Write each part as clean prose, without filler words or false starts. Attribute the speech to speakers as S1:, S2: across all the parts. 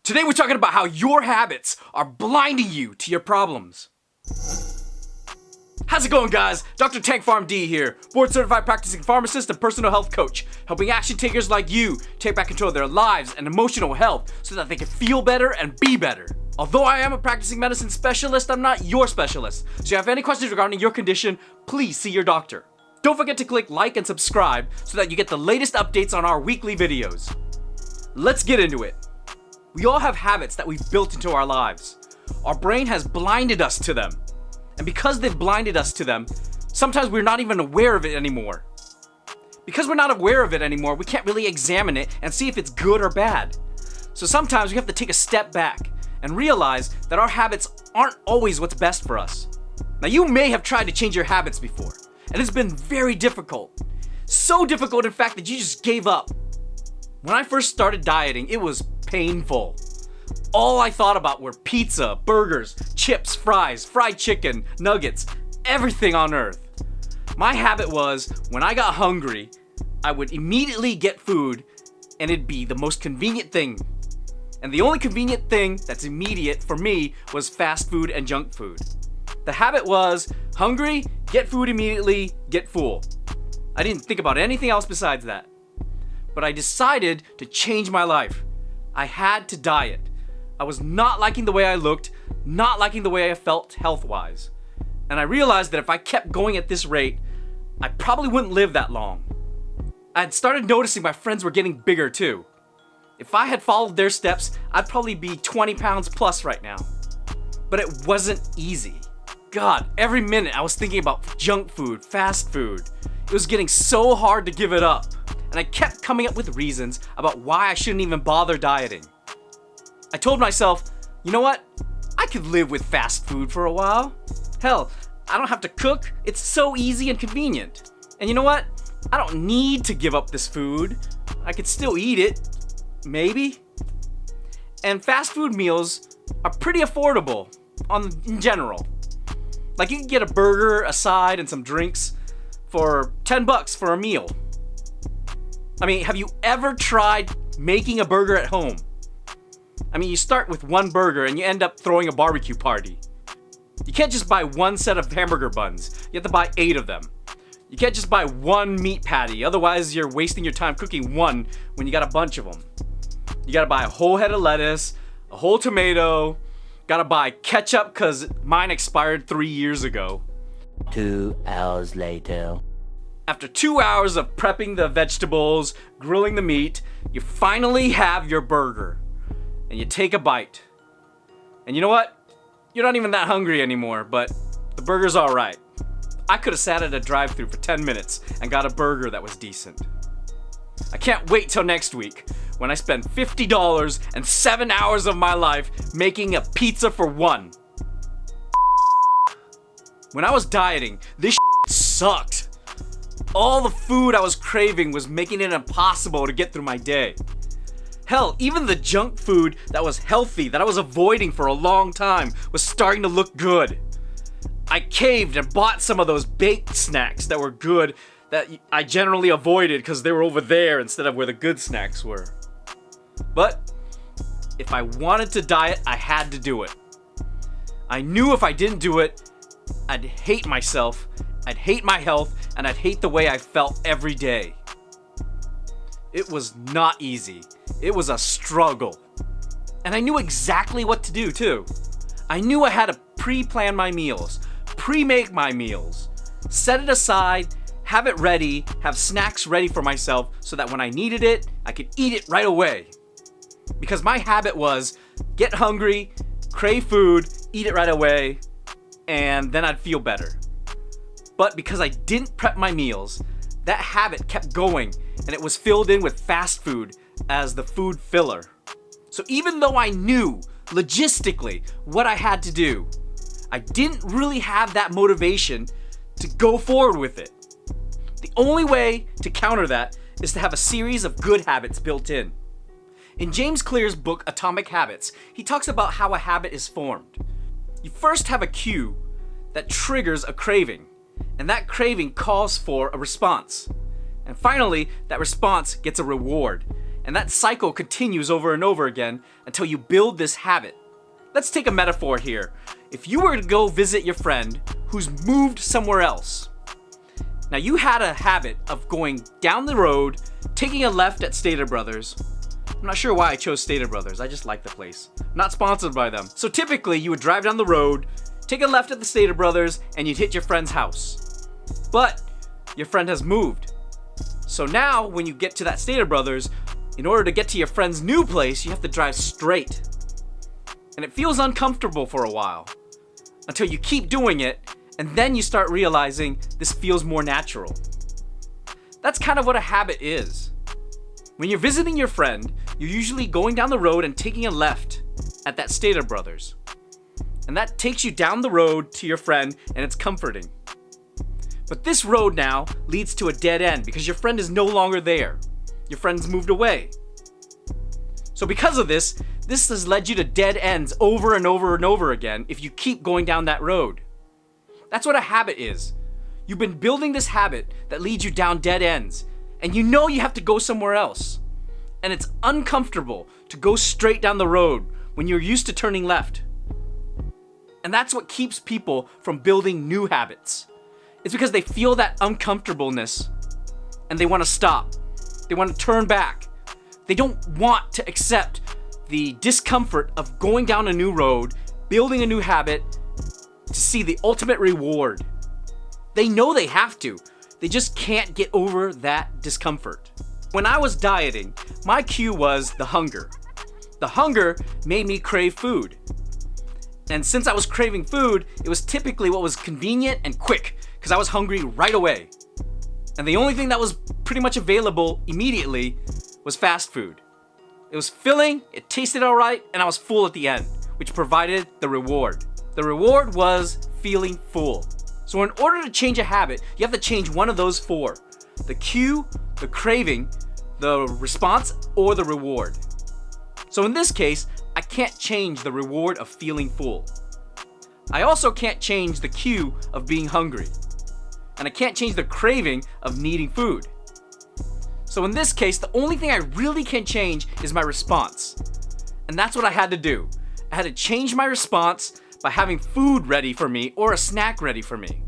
S1: Today we're talking about how your habits are blinding you to your problems. How's it going, guys? Dr. Tank Farm D here, board certified practicing pharmacist and personal health coach, helping action takers like you take back control of their lives and emotional health so that they can feel better and be better. Although I am a practicing medicine specialist, I'm not your specialist. So if you have any questions regarding your condition, please see your doctor. Don't forget to click like and subscribe so that you get the latest updates on our weekly videos. Let's get into it. We all have habits that we've built into our lives. Our brain has blinded us to them. And because they've blinded us to them, sometimes we're not even aware of it anymore. Because we're not aware of it anymore, we can't really examine it and see if it's good or bad. So sometimes we have to take a step back and realize that our habits aren't always what's best for us. Now, you may have tried to change your habits before, and it's been very difficult. So difficult, in fact, that you just gave up. When I first started dieting, it was painful. All I thought about were pizza, burgers, chips, fries, fried chicken, nuggets, everything on earth. My habit was, when I got hungry, I would immediately get food, and it'd be the most convenient thing. And the only convenient thing that's immediate for me was fast food and junk food. The habit was, hungry, get food immediately, get full. I didn't think about anything else besides that. But I decided to change my life. I had to diet. I was not liking the way I looked, not liking the way I felt health-wise. And I realized that if I kept going at this rate, I probably wouldn't live that long. I had started noticing my friends were getting bigger too. If I had followed their steps, I'd probably be 20 pounds plus right now. But it wasn't easy. God, every minute I was thinking about junk food, fast food. It was getting so hard to give it up. And I kept coming up with reasons about why I shouldn't even bother dieting. I told myself, you know what? I could live with fast food for a while. Hell, I don't have to cook. It's so easy and convenient. And you know what? I don't need to give up this food. I could still eat it. Maybe. And fast food meals are pretty affordable in general. Like, you can get a burger, a side, and some drinks for $10 for a meal. I mean, have you ever tried making a burger at home? I mean, you start with one burger and you end up throwing a barbecue party. You can't just buy one set of hamburger buns. You have to buy 8 of them. You can't just buy one meat patty, otherwise you're wasting your time cooking one when you got a bunch of them. You gotta buy a whole head of lettuce, a whole tomato, gotta buy ketchup cause mine expired 3 years ago.
S2: 2 hours later.
S1: After 2 hours of prepping the vegetables, grilling the meat, you finally have your burger. And you take a bite. And you know what? You're not even that hungry anymore, but the burger's alright. I could have sat at a drive-thru for 10 minutes and got a burger that was decent. I can't wait till next week when I spend $50 and 7 hours of my life making a pizza for one. When I was dieting, this sucked. All the food I was craving was making it impossible to get through my day. Hell, even the junk food that was healthy, that I was avoiding for a long time, was starting to look good. I caved and bought some of those baked snacks that were good that I generally avoided because they were over there instead of where the good snacks were. But if I wanted to diet, I had to do it. I knew if I didn't do it, I'd hate myself, I'd hate my health, and I'd hate the way I felt every day. It was not easy. It was a struggle. And I knew exactly what to do too. I knew I had to pre-plan my meals, pre-make my meals, set it aside, have it ready, have snacks ready for myself so that when I needed it, I could eat it right away. Because my habit was get hungry, crave food, eat it right away, and then I'd feel better. But because I didn't prep my meals, that habit kept going, and it was filled in with fast food as the food filler. So even though I knew logistically what I had to do, I didn't really have that motivation to go forward with it. The only way to counter that is to have a series of good habits built in. In James Clear's book, Atomic Habits, he talks about how a habit is formed. You first have a cue that triggers a craving, and that craving calls for a response. And finally, that response gets a reward. And that cycle continues over and over again until you build this habit. Let's take a metaphor here. If you were to go visit your friend who's moved somewhere else. Now you had a habit of going down the road, taking a left at Stater Brothers. I'm not sure why I chose Stater Brothers, I just like the place. Not sponsored by them. So typically you would drive down the road, take a left at the Stater Brothers, and you'd hit your friend's house. But your friend has moved. So now when you get to that Stater Brothers, in order to get to your friend's new place, you have to drive straight. And it feels uncomfortable for a while, until you keep doing it, and then you start realizing this feels more natural. That's kind of what a habit is. When you're visiting your friend, you're usually going down the road and taking a left at that Stater Brothers. And that takes you down the road to your friend, and it's comforting. But this road now leads to a dead end because your friend is no longer there. Your friend's moved away. So because of this has led you to dead ends over and over and over again if you keep going down that road. That's what a habit is. You've been building this habit that leads you down dead ends, and you know you have to go somewhere else. And it's uncomfortable to go straight down the road when you're used to turning left. And that's what keeps people from building new habits. It's because they feel that uncomfortableness and they want to stop. They want to turn back. They don't want to accept the discomfort of going down a new road, building a new habit to see the ultimate reward. They know they have to. They just can't get over that discomfort. When I was dieting, my cue was the hunger. The hunger made me crave food. And since I was craving food, it was typically what was convenient and quick because I was hungry right away. And the only thing that was pretty much available immediately was fast food. It was filling, it tasted alright, and I was full at the end, which provided the reward. The reward was feeling full. So in order to change a habit, you have to change one of those four. The cue, the craving, the response, or the reward. So in this case, I can't change the reward of feeling full. I also can't change the cue of being hungry. And I can't change the craving of needing food. So in this case, the only thing I really can change is my response. And that's what I had to do. I had to change my response by having food ready for me or a snack ready for me.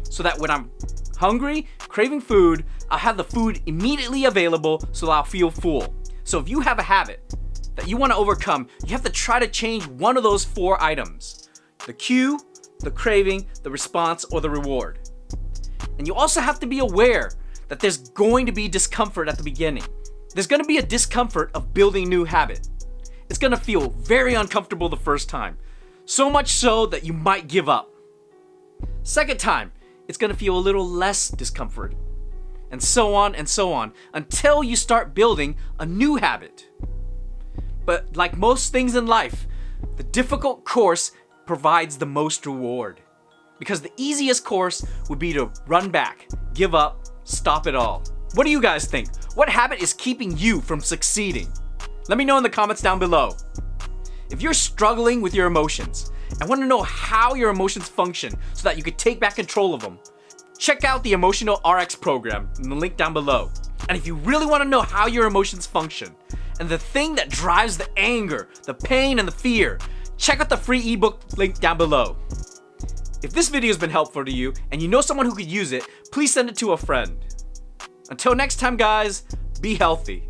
S1: So that when I'm hungry, craving food, I'll have the food immediately available so I'll feel full. So if you have a habit that you want to overcome, you have to try to change one of those four items. The cue, the craving, the response, or the reward. And you also have to be aware that there's going to be discomfort at the beginning. There's going to be a discomfort of building a new habit. It's going to feel very uncomfortable the first time. So much so that you might give up. Second time, it's going to feel a little less discomfort. And so on until you start building a new habit. But like most things in life, the difficult course provides the most reward. Because the easiest course would be to run back, give up, stop it all. What do you guys think? What habit is keeping you from succeeding? Let me know in the comments down below. If you're struggling with your emotions and want to know how your emotions function so that you can take back control of them, check out the Emotional RX program in the link down below. And if you really want to know how your emotions function and the thing that drives the anger, the pain, and the fear, check out the free ebook link down below. If this video has been helpful to you and you know someone who could use it, please send it to a friend. Until next time, guys, be healthy.